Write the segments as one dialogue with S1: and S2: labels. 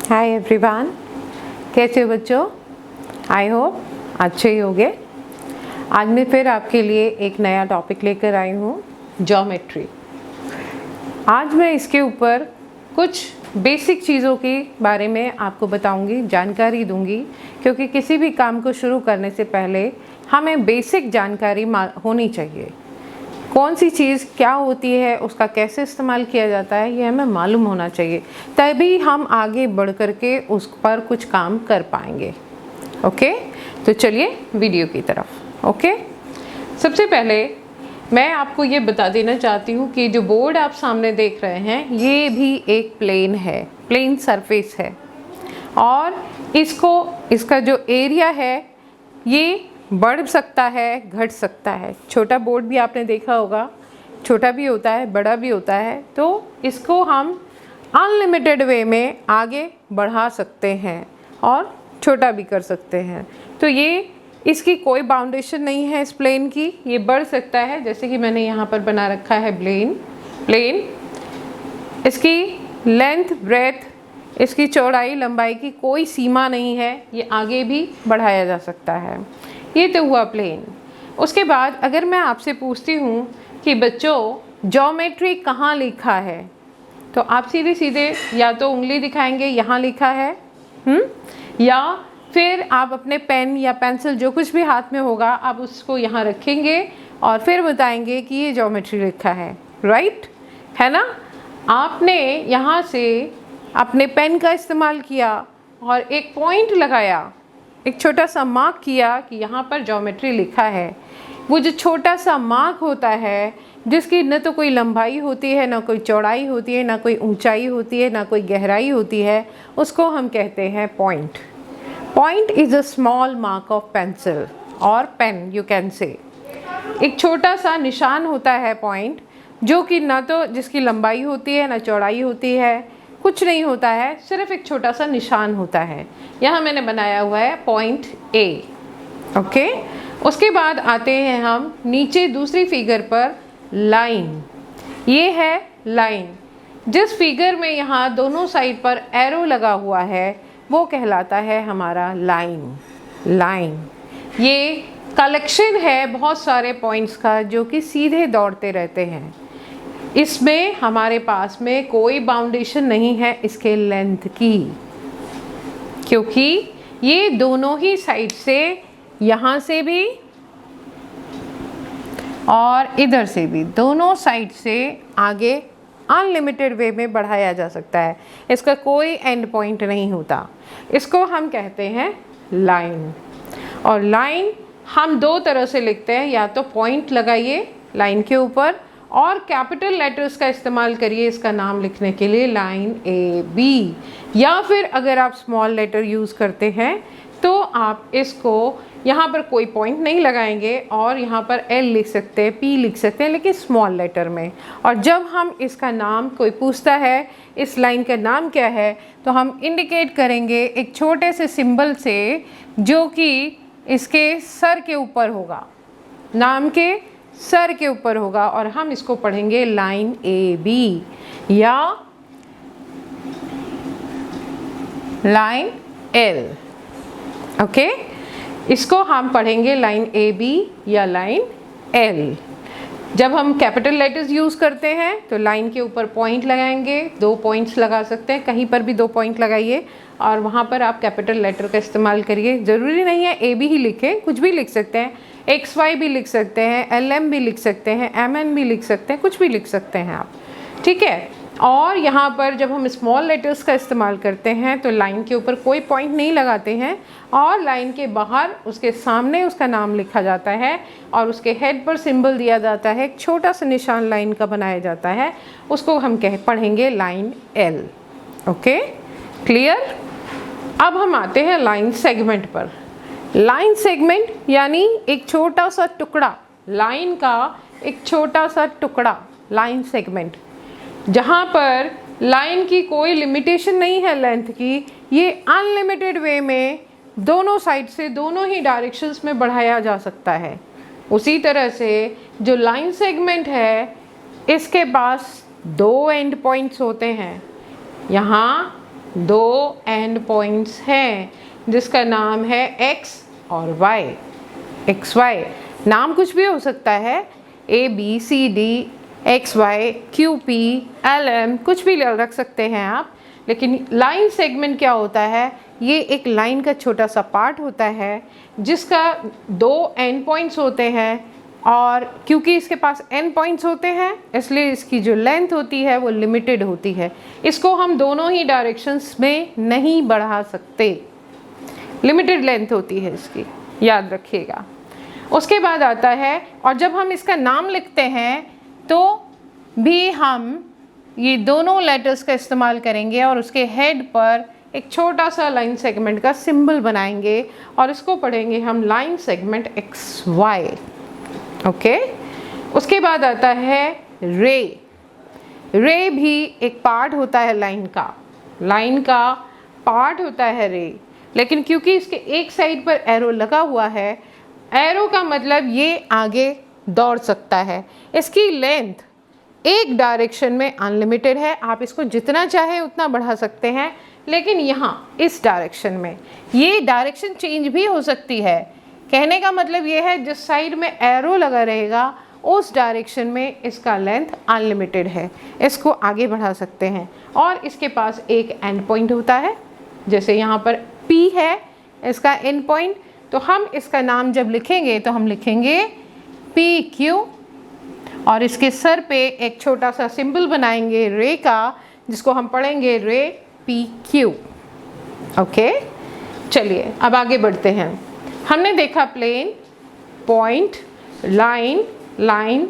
S1: Hi everyone, कैसे हो बच्चों? आई होप अच्छे ही होंगे। आज मैं फिर आपके लिए एक नया टॉपिक लेकर आई हूँ, ज्योमेट्री। आज मैं इसके ऊपर कुछ बेसिक चीज़ों के बारे में आपको बताऊंगी, जानकारी दूंगी, क्योंकि किसी भी काम को शुरू करने से पहले हमें बेसिक जानकारी होनी चाहिए। कौन सी चीज़ क्या होती है, उसका कैसे इस्तेमाल किया जाता है, ये हमें मालूम होना चाहिए, तभी हम आगे बढ़ कर के उस पर कुछ काम कर पाएंगे। ओके, तो चलिए वीडियो की तरफ। ओके, सबसे पहले मैं आपको ये बता देना चाहती हूँ कि जो बोर्ड आप सामने देख रहे हैं ये भी एक प्लेन है, प्लेन सरफेस है, और इसका जो एरिया है ये बढ़ सकता है, घट सकता है। छोटा बोर्ड भी आपने देखा होगा, छोटा भी होता है, बड़ा भी होता है, तो इसको हम अनलिमिटेड वे में आगे बढ़ा सकते हैं और छोटा भी कर सकते हैं। तो ये इसकी कोई बाउंडेशन नहीं है इस प्लेन की, ये बढ़ सकता है। जैसे कि मैंने यहाँ पर बना रखा है प्लेन, इसकी लेंथ ब्रेथ, इसकी चौड़ाई लंबाई की कोई सीमा नहीं है, ये आगे भी बढ़ाया जा सकता है। ये तो हुआ प्लेन। उसके बाद अगर मैं आपसे पूछती हूँ कि बच्चों ज्योमेट्री कहाँ लिखा है, तो आप सीधे सीधे या तो उंगली दिखाएंगे यहाँ लिखा है, या फिर आप अपने पेन या पेंसिल जो कुछ भी हाथ में होगा आप उसको यहाँ रखेंगे और फिर बताएंगे कि ये ज्योमेट्री लिखा है। राइट है ना? आपने यहाँ से अपने पेन का इस्तेमाल किया और एक पॉइंट लगाया, एक छोटा सा मार्क किया कि यहाँ पर ज्योमेट्री लिखा है। वो जो छोटा सा मार्क होता है, जिसकी न तो कोई लंबाई होती है, ना कोई चौड़ाई होती है, ना कोई ऊंचाई होती है, ना कोई गहराई होती है, उसको हम कहते हैं point. Point is a small mark of pencil और पेन, यू कैन से। एक छोटा सा निशान होता है पॉइंट, जो कि ना तो जिसकी लंबाई होती है, ना चौड़ाई होती है, कुछ नहीं होता है, सिर्फ एक छोटा सा निशान होता है। यहाँ मैंने बनाया हुआ है पॉइंट ए। ओके, उसके बाद आते हैं हम नीचे दूसरी फिगर पर, लाइन। ये है लाइन। जिस फिगर में यहाँ दोनों साइड पर एरो लगा हुआ है वो कहलाता है हमारा लाइन। ये कलेक्शन है बहुत सारे पॉइंट्स का जो कि सीधे दौड़ते रहते हैं। इसमें हमारे पास में कोई बाउंडेशन नहीं है इसके लेंथ की, क्योंकि ये दोनों ही साइड से, यहाँ से भी और इधर से भी, दोनों साइड से आगे अनलिमिटेड वे में बढ़ाया जा सकता है। इसका कोई एंड पॉइंट नहीं होता। इसको हम कहते हैं लाइन। और लाइन हम दो तरह से लिखते हैं, या तो पॉइंट लगाइए लाइन के ऊपर और कैपिटल लेटर्स का इस्तेमाल करिए इसका नाम लिखने के लिए, लाइन ए बी, या फिर अगर आप स्मॉल लेटर यूज़ करते हैं तो आप इसको यहाँ पर कोई पॉइंट नहीं लगाएंगे और यहाँ पर एल लिख सकते हैं, पी लिख सकते हैं, लेकिन स्मॉल लेटर में। और जब हम इसका नाम, कोई पूछता है इस लाइन का नाम क्या है, तो हम इंडिकेट करेंगे एक छोटे से सिंबल से, जो कि इसके सर के ऊपर होगा, नाम के सर के ऊपर होगा, और हम इसको पढ़ेंगे लाइन ए बी या लाइन एल। ओके, इसको हम पढ़ेंगे लाइन ए बी या लाइन एल। जब हम कैपिटल लेटर्स यूज़ करते हैं तो लाइन के ऊपर पॉइंट लगाएंगे, 2 पॉइंट्स लगा सकते हैं, कहीं पर भी 2 पॉइंट लगाइए और वहाँ पर आप कैपिटल लेटर का इस्तेमाल करिए। ज़रूरी नहीं है ए बी ही लिखें, कुछ भी लिख सकते हैं, एक्स वाई भी लिख सकते हैं, एल एम भी लिख सकते हैं, एम एन भी लिख सकते हैं, कुछ भी लिख सकते हैं आप। ठीक है। और यहाँ पर जब हम स्मॉल लेटर्स का इस्तेमाल करते हैं तो लाइन के ऊपर कोई पॉइंट नहीं लगाते हैं और लाइन के बाहर उसके सामने उसका नाम लिखा जाता है और उसके हेड पर सिंबल दिया जाता है, एक छोटा सा निशान लाइन का बनाया जाता है, उसको हम पढ़ेंगे लाइन एल। Okay, clear? अब हम आते हैं लाइन सेगमेंट पर। लाइन सेगमेंट यानी एक छोटा सा टुकड़ा, लाइन का एक छोटा सा टुकड़ा, लाइन सेगमेंट, जहाँ पर लाइन की कोई लिमिटेशन नहीं है लेंथ की, ये अनलिमिटेड वे में दोनों साइड से, दोनों ही डायरेक्शंस में बढ़ाया जा सकता है। उसी तरह से जो लाइन सेगमेंट है इसके पास 2 एंड पॉइंट्स होते हैं, यहाँ दो एंड पॉइंट्स हैं जिसका नाम है x और y। एक्स वाई नाम कुछ भी हो सकता है, A B C D X Y Q P L M, कुछ भी रख सकते हैं आप। लेकिन लाइन सेगमेंट क्या होता है, ये एक लाइन का छोटा सा पार्ट होता है जिसका दो एंड पॉइंट्स होते हैं, और क्योंकि इसके पास एंड पॉइंट्स होते हैं इसलिए इसकी जो लेंथ होती है वो लिमिटेड होती है। इसको हम दोनों ही डायरेक्शंस में नहीं बढ़ा सकते, लिमिटेड लेंथ होती है इसकी, याद रखिएगा। उसके बाद आता है, और जब हम इसका नाम लिखते हैं तो भी हम ये दोनों लेटर्स का इस्तेमाल करेंगे और उसके हेड पर एक छोटा सा लाइन सेगमेंट का सिंबल बनाएंगे और इसको पढ़ेंगे हम line segment X Y. Okay, उसके बाद आता है रे। रे भी एक पार्ट होता है लाइन का पार्ट होता है रे, लेकिन क्योंकि इसके एक साइड पर एरो लगा हुआ है, एरो का मतलब ये आगे दौड़ सकता है। इसकी लेंथ एक डायरेक्शन में अनलिमिटेड है, आप इसको जितना चाहे उतना बढ़ा सकते हैं, लेकिन यहाँ इस डायरेक्शन में ये डायरेक्शन चेंज भी हो सकती है। कहने का मतलब ये है जिस साइड में एरो लगा रहेगा उस डायरेक्शन में इसका लेंथ अनलिमिटेड है, इसको आगे बढ़ा सकते हैं। और इसके पास एक एंड पॉइंट होता है, जैसे यहाँ पर P है इसका एंड पॉइंट, तो हम इसका नाम जब लिखेंगे तो हम लिखेंगे PQ और इसके सर पे एक छोटा सा सिंबल बनाएंगे रे का, जिसको हम पढ़ेंगे रे PQ। ओके, चलिए अब आगे बढ़ते हैं। हमने देखा प्लेन, पॉइंट, लाइन, लाइन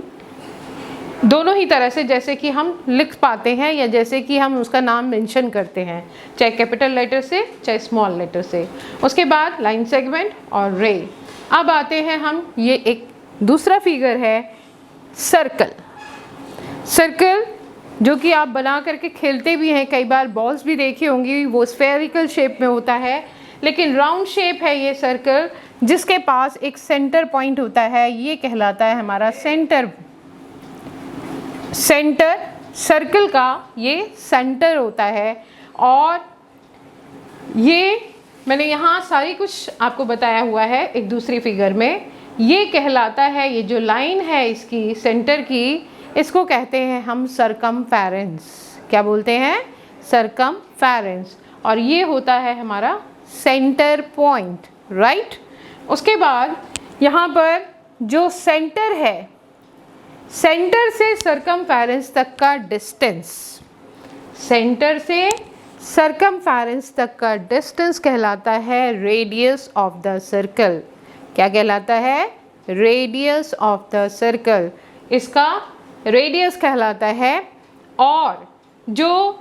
S1: दोनों ही तरह से जैसे कि हम लिख पाते हैं या जैसे कि हम उसका नाम मेंशन करते हैं, चाहे कैपिटल लेटर से चाहे स्मॉल लेटर से। उसके बाद लाइन सेगमेंट और रे। अब आते हैं हम, ये एक दूसरा फिगर है सर्कल। सर्कल जो कि आप बना करके खेलते भी हैं, कई बार बॉल्स भी देखी होंगी, वो स्फेरिकल शेप में होता है, लेकिन राउंड शेप है ये सर्कल, जिसके पास एक सेंटर पॉइंट होता है, ये कहलाता है हमारा सेंटर। सर्कल का ये सेंटर होता है, और ये मैंने यहाँ सारी कुछ आपको बताया हुआ है एक दूसरी फिगर में। ये कहलाता है, ये जो लाइन है इसकी सेंटर की, इसको कहते हैं हम सरकमफेरेंस। क्या बोलते हैं? सरकमफेरेंस। और ये होता है हमारा सेंटर पॉइंट, राइट। उसके बाद यहाँ पर जो सेंटर है, सेंटर से सरकमफेरेंस तक का डिस्टेंस, सेंटर से सरकमफेरेंस तक का डिस्टेंस कहलाता है रेडियस ऑफ द सर्कल। क्या कहलाता है? रेडियस ऑफ द सर्कल, इसका रेडियस कहलाता है। और जो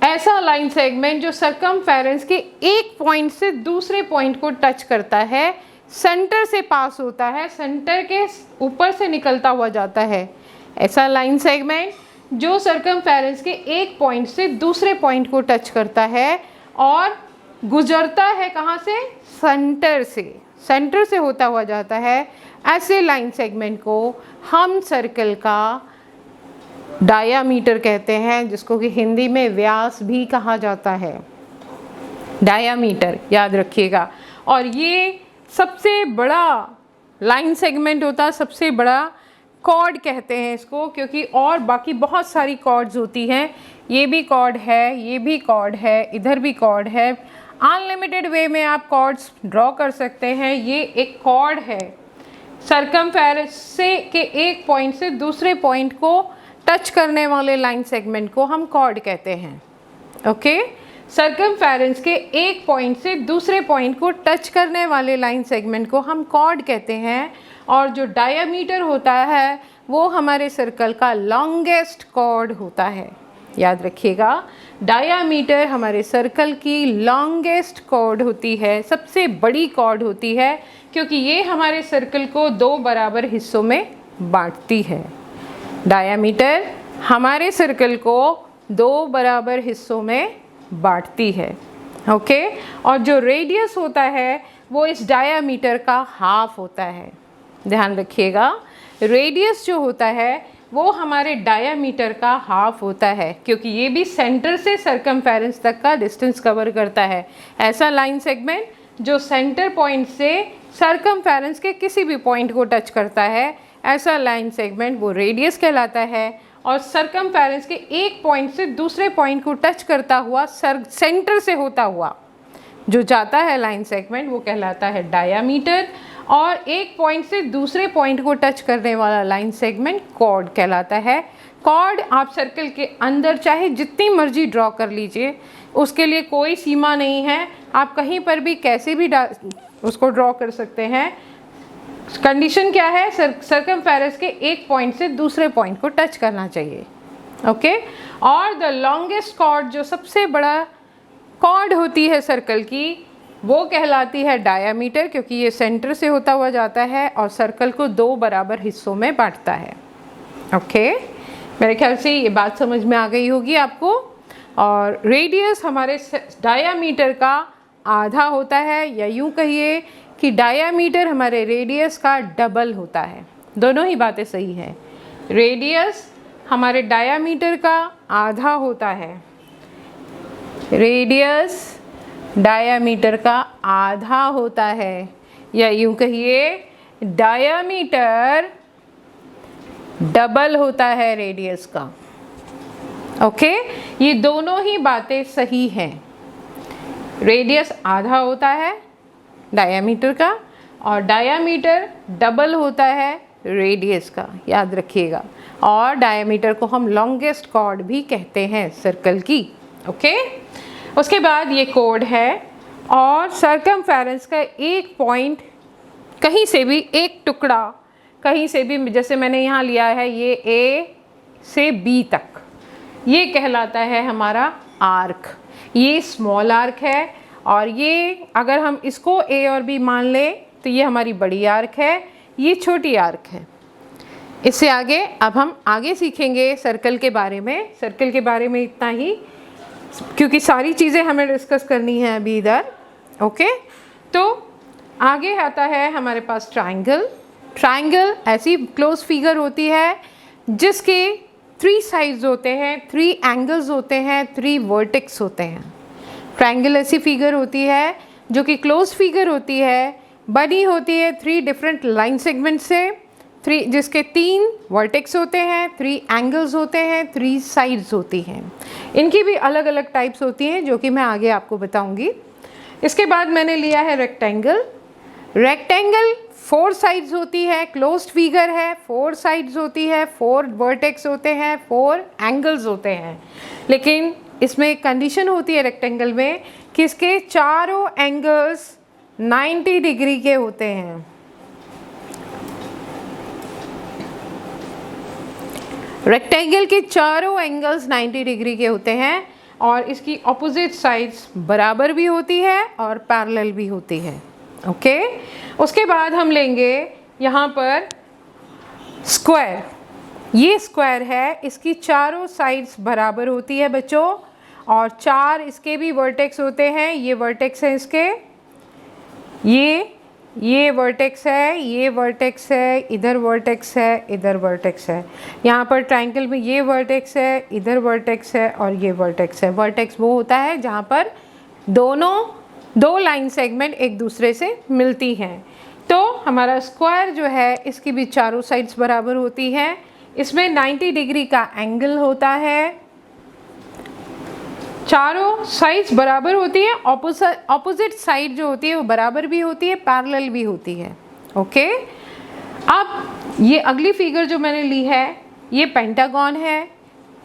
S1: ऐसा लाइन सेगमेंट जो सरकमफेरेंस के एक पॉइंट से दूसरे पॉइंट को टच करता है, सेंटर से पास होता है, सेंटर के ऊपर से निकलता हुआ जाता है, ऐसा लाइन सेगमेंट जो सरकमफेरेंस के एक पॉइंट से दूसरे पॉइंट को टच करता है और गुजरता है कहाँ से? सेंटर से, सेंटर से होता हुआ जाता है। ऐसे लाइन सेगमेंट को हम सर्कल का डायामीटर कहते हैं, जिसको कि हिंदी में व्यास भी कहा जाता है, डायामीटर, याद रखिएगा। और ये सबसे बड़ा लाइन सेगमेंट होता है, सबसे बड़ा कॉर्ड कहते हैं इसको, क्योंकि और बाकी बहुत सारी कॉर्ड्स होती हैं। ये भी कॉर्ड है, ये भी कॉर्ड है, इधर भी कॉर्ड है। अनलिमिटेड वे में आप कॉर्ड्स ड्रॉ कर सकते हैं। ये एक कॉर्ड है, सरकमफेरेंस से के एक पॉइंट से दूसरे पॉइंट को टच करने वाले लाइन सेगमेंट को हम कॉर्ड कहते हैं। ओके, सरकमफेरेंस के एक पॉइंट से दूसरे पॉइंट को टच करने वाले लाइन सेगमेंट को हम कॉर्ड कहते हैं। और जो डायामीटर होता है वो हमारे सर्कल का लॉन्गेस्ट कॉर्ड होता है, याद रखिएगा। डायामीटर हमारे सर्कल की लॉन्गेस्ट कॉर्ड होती है, सबसे बड़ी कॉर्ड होती है, क्योंकि ये हमारे सर्कल को दो बराबर हिस्सों में बांटती है। डायामीटर हमारे सर्कल को दो बराबर हिस्सों में बांटती है। ओके, और जो रेडियस होता है वो इस डायामीटर का हाफ होता है, ध्यान रखिएगा। रेडियस जो होता है वो हमारे डायामीटर का हाफ होता है, क्योंकि ये भी सेंटर से सरकमफेरेंस तक का डिस्टेंस कवर करता है। ऐसा लाइन सेगमेंट जो सेंटर पॉइंट से सरकमफेरेंस के किसी भी पॉइंट को टच करता है, ऐसा लाइन सेगमेंट वो रेडियस कहलाता है। और सरकमफेरेंस के एक पॉइंट से दूसरे पॉइंट को टच करता हुआ सेंटर से होता हुआ जो जाता है लाइन सेगमेंट, वो कहलाता है डायामीटर। और एक पॉइंट से दूसरे पॉइंट को टच करने वाला लाइन सेगमेंट कॉर्ड कहलाता है। कॉर्ड आप सर्कल के अंदर चाहे जितनी मर्जी ड्रॉ कर लीजिए, उसके लिए कोई सीमा नहीं है, आप कहीं पर भी कैसे भी उसको ड्रॉ कर सकते हैं। कंडीशन क्या है, सरकमफेरेंस के एक पॉइंट से दूसरे पॉइंट को टच करना चाहिए। ओके। और द लॉन्गेस्ट कॉर्ड, जो सबसे बड़ा कॉर्ड होती है सर्कल की, वो कहलाती है डायामीटर, क्योंकि ये सेंटर से होता हुआ जाता है और सर्कल को 2 बराबर हिस्सों में बांटता है। ओके, मेरे ख्याल से ये बात समझ में आ गई होगी आपको। और रेडियस हमारे डायामीटर का आधा होता है, या यूँ कहिए कि डायामीटर हमारे रेडियस का डबल होता है। दोनों ही बातें सही हैं। रेडियस हमारे डायामीटर का आधा होता है, रेडियस डायामीटर का आधा होता है, या यूँ कहिए डायामीटर डबल होता है रेडियस का। ओके, ये दोनों ही बातें सही हैं। रेडियस आधा होता है डायामीटर का, और डायामीटर डबल होता है रेडियस का, याद रखिएगा। और डायामीटर को हम लॉन्गेस्ट कॉर्ड भी कहते हैं सर्कल की। ओके, उसके बाद ये कोड है, और सरकमफेरेंस का एक पॉइंट, कहीं से भी एक टुकड़ा, कहीं से भी, जैसे मैंने यहाँ लिया है ये ए से बी तक, ये कहलाता है हमारा आर्क। ये स्मॉल आर्क है, और ये अगर हम इसको ए और बी मान लें तो ये हमारी बड़ी आर्क है, ये छोटी आर्क है। इससे आगे अब हम आगे सीखेंगे सर्कल के बारे में। सर्कल के बारे में इतना ही, क्योंकि सारी चीज़ें हमें डिस्कस करनी है अभी इधर। ओके, तो आगे आता है हमारे पास ट्रायंगल। ट्रायंगल ऐसी क्लोज फिगर होती है जिसके 3 साइड्स होते हैं, 3 एंगल्स होते हैं, 3 वर्टेक्स होते हैं। ट्रायंगल ऐसी फिगर होती है जो कि क्लोज फिगर होती है, बनी होती है 3 डिफरेंट लाइन सेगमेंट से, 3 जिसके 3 वर्टेक्स होते हैं, 3 एंगल्स होते हैं, 3 साइड्स होती हैं। इनकी भी अलग अलग टाइप्स होती हैं जो कि मैं आगे आपको बताऊंगी। इसके बाद मैंने लिया है रेक्टेंगल। रेक्टेंगल 4 साइड्स होती है, क्लोज्ड फिगर है, 4 साइड्स होती है, 4 वर्टेक्स होते हैं, 4 एंगल्स होते हैं। लेकिन इसमें एक कंडीशन होती है रेक्टेंगल में कि इसके चारों एंगल्स 90 डिग्री के होते हैं। रेक्टेंगल के चारों एंगल्स 90 डिग्री के होते हैं, और इसकी ऑपोजिट साइड्स बराबर भी होती है और पैरेलल भी होती है। ओके, उसके बाद हम लेंगे यहाँ पर स्क्वायर। ये स्क्वायर है, इसकी चारों साइड्स बराबर होती है बच्चों, और 4 इसके भी वर्टेक्स होते हैं। ये वर्टेक्स है इसके, ये वर्टेक्स है, ये वर्टेक्स है, इधर वर्टेक्स है, इधर वर्टेक्स है। यहाँ पर ट्रायंगल में ये वर्टेक्स है, इधर वर्टेक्स है, और ये वर्टेक्स है। वर्टेक्स वो होता है जहाँ पर दो लाइन सेगमेंट एक दूसरे से मिलती हैं। तो हमारा स्क्वायर जो है, इसकी भी चारों साइड्स बराबर होती हैं। इसमें 90 डिग्री का एंगल होता है, चारों साइड्स बराबर होती है, ऑपोजिट साइड जो होती है वो बराबर भी होती है, पैरेलल भी होती है। ओके, अब ये अगली फिगर जो मैंने ली है ये पेंटागन है।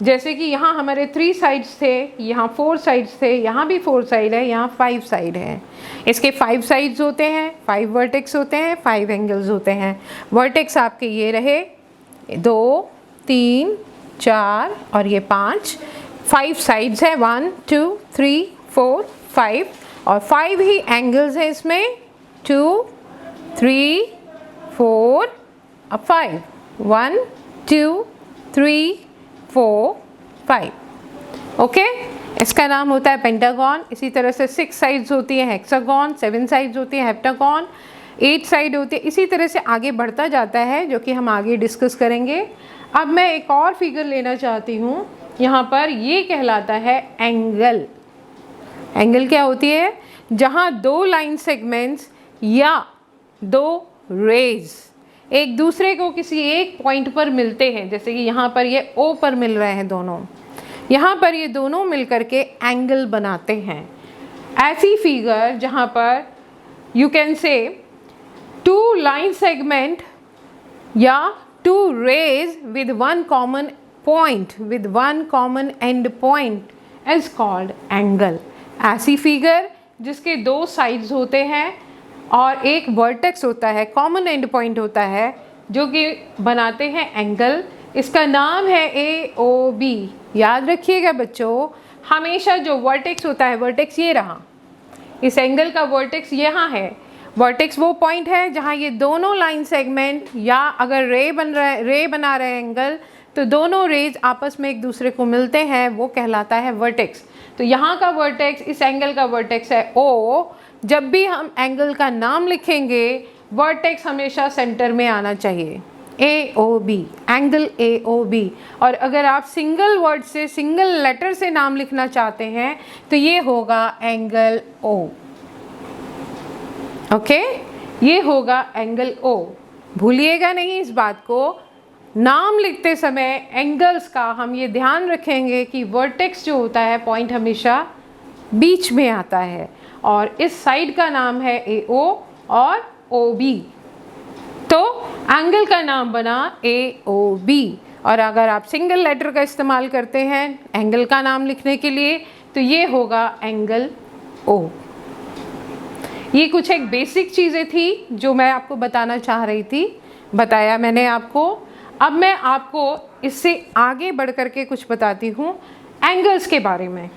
S1: जैसे कि यहाँ हमारे 3 साइड्स थे, यहाँ 4 साइड्स थे, यहाँ भी 4 साइड है, यहाँ 5 साइड है। इसके 5 साइड्स होते हैं, 5 वर्टेक्स होते हैं, 5 एंगल्स होते हैं। वर्टेक्स आपके ये रहे 2, 3, 4 और ये 5 साइड्स है, 1, 2, 3, 4, 5, और 5 ही एंगल्स है इसमें, 2, 3, 4 और 5, 1, 2, 3, 4, 5। ओके, इसका नाम होता है पेंटागन। इसी तरह से 6 साइड्स होती है हेक्सागन, 7 साइड्स होती है हेप्टागन, 8 साइड होती है। इसी तरह से आगे बढ़ता जाता है, जो कि हम आगे डिस्कस करेंगे। अब मैं एक और फिगर लेना चाहती हूँ, यहाँ पर ये कहलाता है एंगल। एंगल क्या होती है? जहाँ दो लाइन सेगमेंट्स या दो रेज एक दूसरे को किसी एक पॉइंट पर मिलते हैं, जैसे कि यहाँ पर ये O पर मिल रहे हैं दोनों, यहाँ पर ये दोनों मिलकर के एंगल बनाते हैं। ऐसी फिगर जहाँ पर you can say two line segment या two rays with one common point, with one common end point is called angle. ऐसी फिगर जिसके दो साइड्स होते हैं और एक वर्टेक्स होता है, कॉमन एंड पॉइंट होता है, जो कि बनाते हैं एंगल। इसका नाम है AOB। याद रखिएगा बच्चों, हमेशा जो वर्टेक्स होता है, वर्टेक्स ये रहा, इस एंगल का वर्टेक्स यहाँ है। वर्टेक्स वो पॉइंट है जहाँ ये दोनों लाइन सेगमेंट या अगर रे बना रहे हैं एंगल, तो दोनों रेज आपस में एक दूसरे को मिलते हैं, वो कहलाता है वर्टेक्स। तो यहाँ का वर्टेक्स, इस एंगल का वर्टेक्स है O। जब भी हम एंगल का नाम लिखेंगे, वर्टेक्स हमेशा सेंटर में आना चाहिए, AOB, एंगल AOB। और अगर आप सिंगल वर्ड से, सिंगल लेटर से नाम लिखना चाहते हैं तो ये होगा एंगल O। ओके, ये होगा एंगल O। भूलिएगा नहीं इस बात को, नाम लिखते समय एंगल्स का हम ये ध्यान रखेंगे कि वर्टेक्स जो होता है, पॉइंट हमेशा बीच में आता है, और इस साइड का नाम है AO और OB। तो एंगल का नाम बना AOB। और अगर आप सिंगल लेटर का इस्तेमाल करते हैं एंगल का नाम लिखने के लिए, तो ये होगा एंगल O। ये कुछ एक बेसिक चीज़ें थी जो मैं आपको बताना चाह रही थी, बताया मैंने आपको। अब मैं आपको इससे आगे बढ़ कर के कुछ बताती हूँ एंगल्स के बारे में।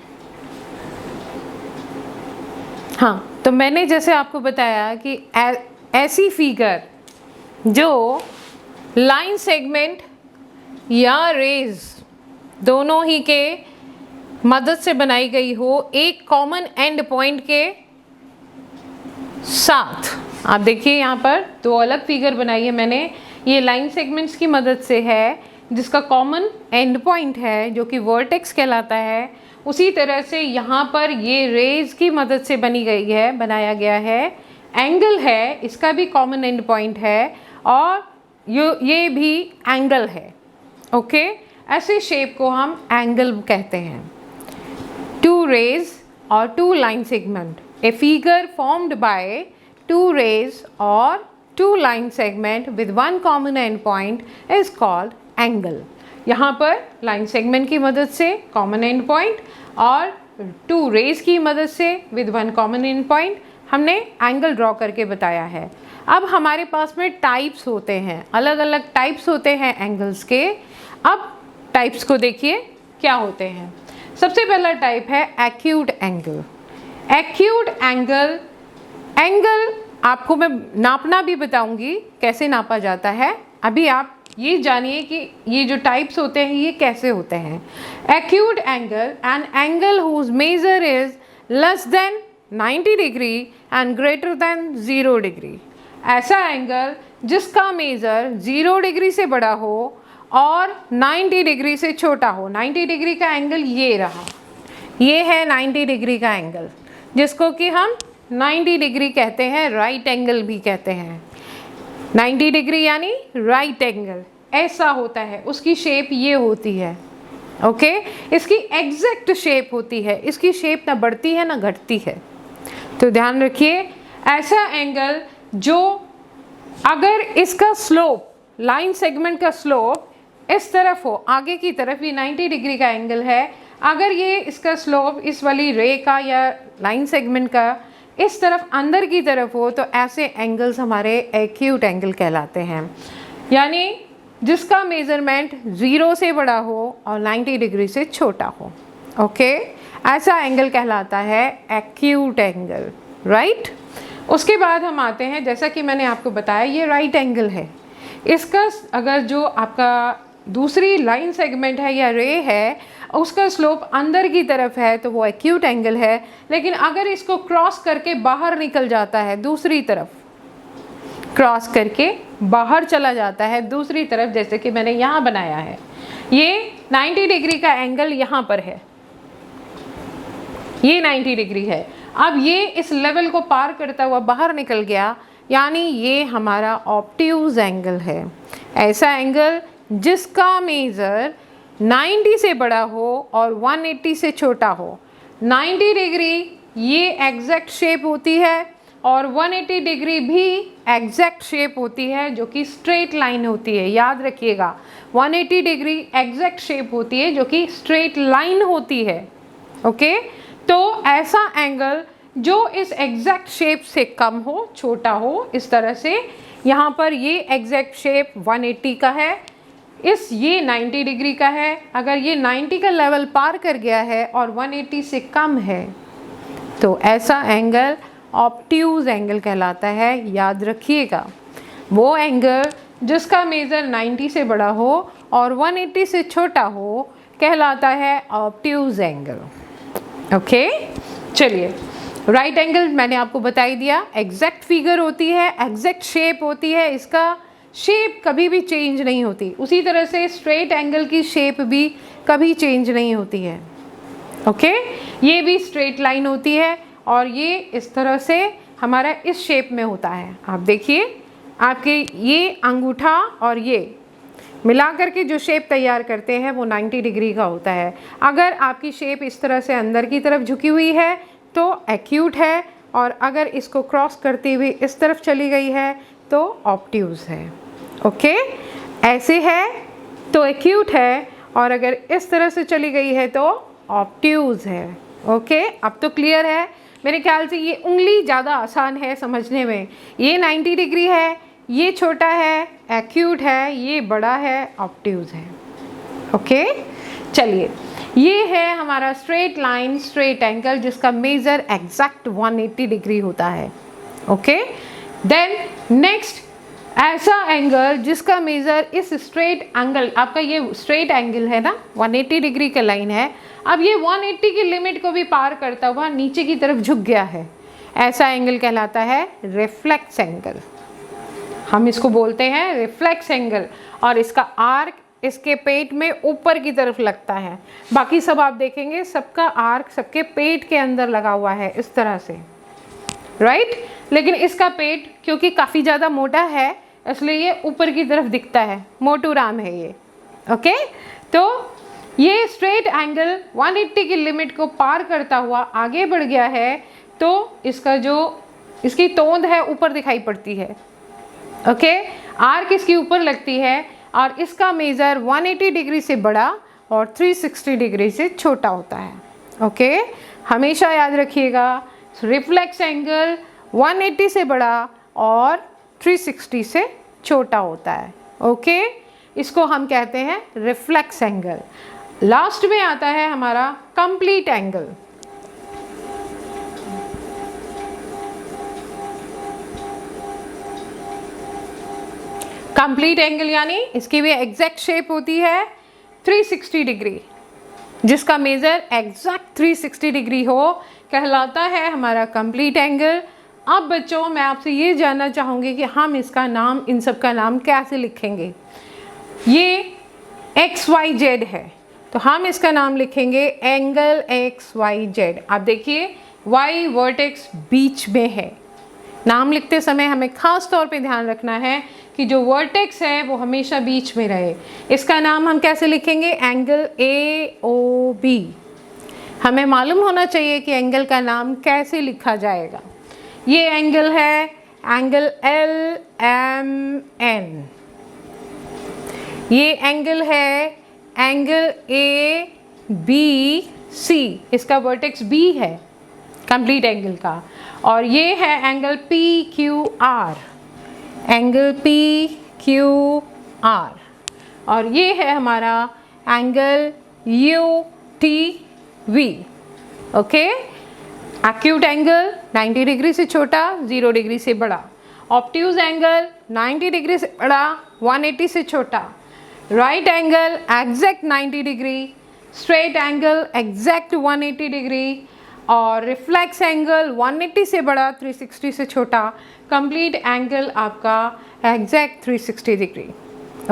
S1: हाँ, तो मैंने जैसे आपको बताया कि ऐसी फिगर जो लाइन सेगमेंट या रेज दोनों ही के मदद से बनाई गई हो, एक कॉमन एंड पॉइंट के साथ। आप देखिए यहाँ पर दो अलग फिगर बनाई है मैंने, ये लाइन सेगमेंट्स की मदद से है, जिसका कॉमन एंड पॉइंट है जो कि वर्टेक्स कहलाता है। उसी तरह से यहाँ पर ये रेज की मदद से बनाया गया है, एंगल है, इसका भी कॉमन एंड पॉइंट है, और ये भी एंगल है। ओके, ऐसे शेप को हम एंगल कहते हैं। टू रेज और two line segment, a figure formed by two rays और two line segment with one common end point is called angle. यहाँ पर लाइन सेगमेंट की मदद से कॉमन एंड पॉइंट और टू रेज की मदद से with one common end point हमने एंगल ड्रॉ करके बताया है। अब हमारे पास में टाइप्स होते हैं, अलग अलग टाइप्स होते हैं एंगल्स के। अब टाइप्स को देखिए क्या होते हैं। सबसे पहला टाइप है acute angle. Acute angle, angle आपको मैं नापना भी बताऊंगी कैसे नापा जाता है। अभी आप ये जानिए कि ये जो टाइप्स होते हैं ये कैसे होते हैं। Acute angle, an angle whose measure is less than 90 degree and greater than 0 degree. ऐसा एंगल जिसका मेजर 0 डिग्री से बड़ा हो और 90 डिग्री से छोटा हो। 90 डिग्री का एंगल ये रहा, ये है 90 डिग्री का एंगल, जिसको कि हम 90 डिग्री कहते हैं, राइट एंगल भी कहते हैं। 90 डिग्री यानी राइट एंगल ऐसा होता है, उसकी शेप ये होती है। ओके, इसकी एग्जैक्ट शेप होती है, इसकी शेप ना बढ़ती है ना घटती है। तो ध्यान रखिए, ऐसा एंगल जो अगर इसका स्लोप, लाइन सेगमेंट का स्लोप इस तरफ हो, आगे की तरफ, ये 90 डिग्री का एंगल है, अगर ये इसका स्लोप इस वाली रे का या लाइन सेगमेंट का इस तरफ अंदर की तरफ हो, तो ऐसे एंगल्स हमारे एक्यूट एंगल कहलाते हैं। यानी जिसका मेजरमेंट 0 से बड़ा हो और 90 डिग्री से छोटा हो। ओके, ऐसा एंगल कहलाता है एक्यूट एंगल, राइट। उसके बाद हम आते हैं, जैसा कि मैंने आपको बताया ये राइट एंगल है। इसका अगर जो आपका दूसरी लाइन सेगमेंट है या रे है, उसका स्लोप अंदर की तरफ है तो वो एक्यूट एंगल है। लेकिन अगर इसको क्रॉस करके बाहर निकल जाता है दूसरी तरफ, क्रॉस करके बाहर चला जाता है दूसरी तरफ, जैसे कि मैंने यहाँ बनाया है। ये 90 डिग्री का एंगल यहाँ पर है, ये 90 डिग्री है। अब ये इस लेवल को पार करता हुआ बाहर निकल गया, यानी ये हमारा ऑब्ट्यूज एंगल है। ऐसा एंगल जिसका मेजर 90 से बड़ा हो और 180 से छोटा हो। 90 डिग्री ये एग्जैक्ट शेप होती है और 180 डिग्री भी एग्जैक्ट शेप होती है, जो कि स्ट्रेट लाइन होती है। याद रखिएगा, 180 डिग्री एग्जैक्ट शेप होती है जो कि स्ट्रेट लाइन होती है। ओके, तो ऐसा एंगल जो इस एग्जैक्ट शेप से कम हो, छोटा हो, इस तरह से यहाँ पर ये एग्जैक्ट शेप 180 का है, ये 90 डिग्री का है। अगर ये 90 का लेवल पार कर गया है और 180 से कम है तो ऐसा एंगल ऑब्ट्यूज एंगल कहलाता है। याद रखिएगा, वो एंगल जिसका मेजर 90 से बड़ा हो और 180 से छोटा हो कहलाता है ऑब्ट्यूज एंगल। ओके, चलिए, राइट एंगल मैंने आपको बता ही दिया, एग्जैक्ट फिगर होती है, एग्जैक्ट शेप होती है, इसका शेप कभी भी चेंज नहीं होती। उसी तरह से स्ट्रेट एंगल की शेप भी कभी चेंज नहीं होती है। ओके, ये भी स्ट्रेट लाइन होती है और ये इस तरह से हमारा इस शेप में होता है। आप देखिए, आपके ये अंगूठा और ये मिला करके जो शेप तैयार करते हैं वो 90 डिग्री का होता है। अगर आपकी शेप इस तरह से अंदर की तरफ झुकी हुई है तो एक्यूट है, और अगर इसको क्रॉस करते हुए इस तरफ चली गई है तो ऑब्ट्यूज है। ओके, ऐसे है तो एक्यूट है, और अगर इस तरह से चली गई है तो ऑब्ट्यूज है। ओके, अब तो क्लियर है मेरे ख्याल से। ये उंगली ज़्यादा आसान है समझने में। ये 90 डिग्री है, ये छोटा है एक्यूट है, ये बड़ा है ऑब्ट्यूज है। ओके, चलिए, ये है हमारा स्ट्रेट लाइन, स्ट्रेट एंगल जिसका मेजर एग्जैक्ट 180 डिग्री होता है। ओके, देन नेक्स्ट ऐसा एंगल जिसका मेजर इस स्ट्रेट एंगल, आपका ये स्ट्रेट एंगल है ना, 180 डिग्री का लाइन है। अब ये 180 की लिमिट को भी पार करता हुआ नीचे की तरफ झुक गया है, ऐसा एंगल कहलाता है रिफ्लेक्स एंगल। हम इसको बोलते हैं रिफ्लेक्स एंगल, और इसका आर्क इसके पेट में ऊपर की तरफ लगता है। बाकी सब आप देखेंगे सबका आर्क सबके पेट के अंदर लगा हुआ है इस तरह से, राइट। लेकिन इसका पेट क्योंकि काफ़ी ज़्यादा मोटा है इसलिए ये ऊपर की तरफ दिखता है, मोटू राम है ये। ओके, तो ये स्ट्रेट एंगल 180 की लिमिट को पार करता हुआ आगे बढ़ गया है, तो इसका जो इसकी तोंद है ऊपर दिखाई पड़ती है। ओके, आर्क इसकी ऊपर लगती है और इसका मेजर 180 डिग्री से बड़ा और 360 डिग्री से छोटा होता है। ओके, हमेशा याद रखिएगा, रिफ्लेक्स एंगल 180 से बड़ा और 360 से छोटा होता है। ओके, इसको हम कहते हैं रिफ्लेक्स एंगल। लास्ट में आता है हमारा कंप्लीट एंगल। कंप्लीट एंगल यानी इसकी भी एग्जैक्ट शेप होती है 360 डिग्री, जिसका मेजर एग्जैक्ट 360 डिग्री हो कहलाता है हमारा कंप्लीट एंगल। अब बच्चों, मैं आपसे ये जानना चाहूँगी कि हम इसका नाम, इन सब का नाम कैसे लिखेंगे। ये XYZ है तो हम इसका नाम लिखेंगे एंगल XYZ। आप देखिए, Y वर्टेक्स बीच में है। नाम लिखते समय हमें खास तौर पे ध्यान रखना है कि जो वर्टेक्स है वो हमेशा बीच में रहे। इसका नाम हम कैसे लिखेंगे, एंगल AOB। हमें मालूम होना चाहिए कि एंगल का नाम कैसे लिखा जाएगा। ये एंगल है एंगल LMN। ये एंगल है एंगल ABC, इसका वर्टेक्स B है कंप्लीट एंगल का। और ये है एंगल PQR, एंगल PQR। और ये है हमारा angle UTV। Okay, acute angle 90 degree से छोटा, 0 डिग्री से बड़ा। ऑब्ट्यूज एंगल 90 डिग्री से बड़ा, 180 से छोटा। Right angle exact 90 degree, straight angle exact 180 degree, और रिफ्लेक्स एंगल 180 से बड़ा, 360 से छोटा, कंप्लीट एंगल आपका एग्जैक्ट 360 डिग्री।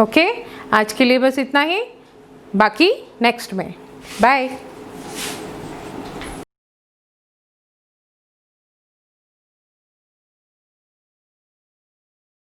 S1: ओके, आज के लिए बस इतना ही, बाकी नेक्स्ट में। बाय।